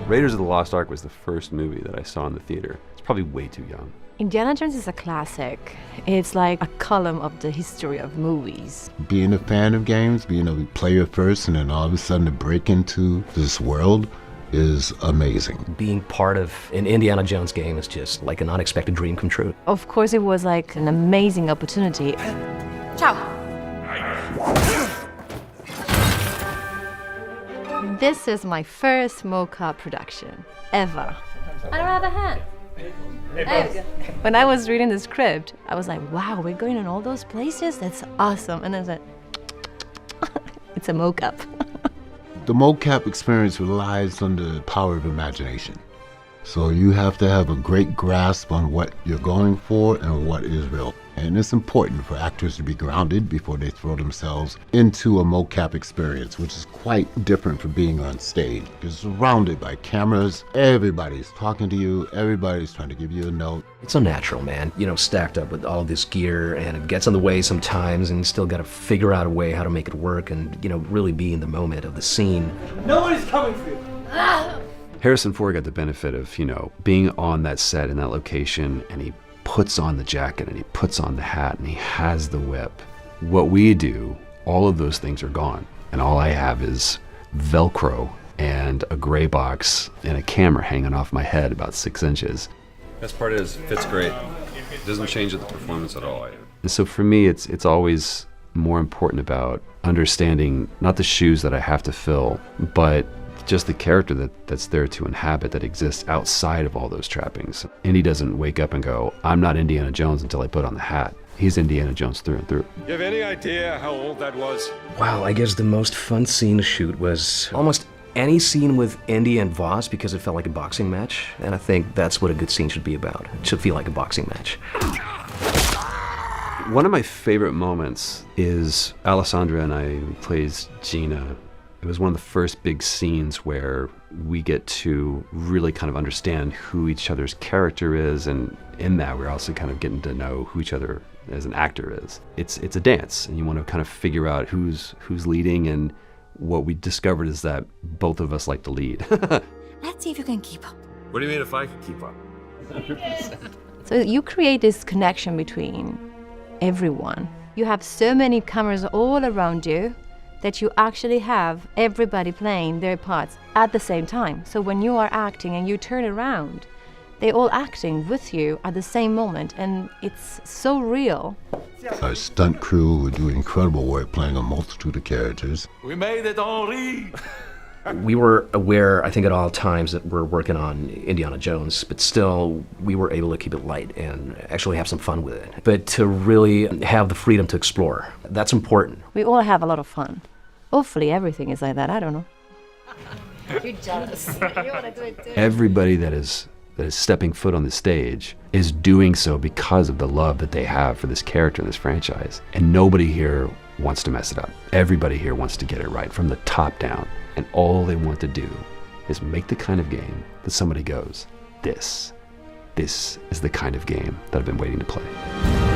Raiders of the Lost Ark was the first movie that I saw in the theater. It's probably way too young. Indiana Jones is a classic. It's like a column of the history of movies. Being a fan of games, being a player first, and then all of a sudden to break into this world is amazing. Being part of an Indiana Jones game is just like an unexpected dream come true. Of course, it was like an amazing opportunity. Ciao. This is my first mocap production ever. I don't have a hand. When I was reading the script, I was like, wow, we're going in all those places? That's awesome. And then I was like, it's a mocap. The mocap experience relies on the power of imagination. So you have to have a great grasp on what you're going for and what is real. And it's important for actors to be grounded before they throw themselves into a mocap experience, which is quite different from being on stage. You're surrounded by cameras, everybody's talking to you, everybody's trying to give you a note. It's unnatural, man. You know, stacked up with all this gear, and it gets in the way sometimes, and you still gotta figure out a way how to make it work and, you know, really be in the moment of the scene. Nobody's coming for you. Harrison Ford got the benefit of, you know, being on that set in that location, and he puts on the jacket and he puts on the hat and he has the whip. What we do, all of those things are gone. And all I have is Velcro and a gray box and a camera hanging off my head about 6 inches. Best part is, it fits great. It doesn't change the performance at all. And so for me, it's always more important about understanding not the shoes that I have to fill, but just the character that's there to inhabit, that exists outside of all those trappings. Indy doesn't wake up and go, I'm not Indiana Jones until I put on the hat. He's Indiana Jones through and through. You have any idea how old that was? Wow, I guess the most fun scene to shoot was almost any scene with Indy and Voss, because it felt like a boxing match. And I think that's what a good scene should be about. It should feel like a boxing match. One of my favorite moments is Alessandra and I, who plays Gina. It was one of the first big scenes where we get to really kind of understand who each other's character is, and in that we're also kind of getting to know who each other as an actor is. It's a dance, and you want to kind of figure out who's leading, and what we discovered is that both of us like to lead. Let's see if you can keep up. What do you mean if I can keep up? So you create this connection between everyone. You have so many cameras all around you that you actually have everybody playing their parts at the same time. So when you are acting and you turn around, they're all acting with you at the same moment, and it's so real. Our stunt crew would do incredible work playing a multitude of characters. We made it, Henri. We were aware, I think, at all times that we're working on Indiana Jones, but still, we were able to keep it light and actually have some fun with it. But to really have the freedom to explore, that's important. We all have a lot of fun. Hopefully everything is like that, I don't know. You're jealous. You want to do it too. Everybody that is stepping foot on the stage is doing so because of the love that they have for this character and this franchise. And nobody here wants to mess it up. Everybody here wants to get it right from the top down. And all they want to do is make the kind of game that somebody goes, this is the kind of game that I've been waiting to play.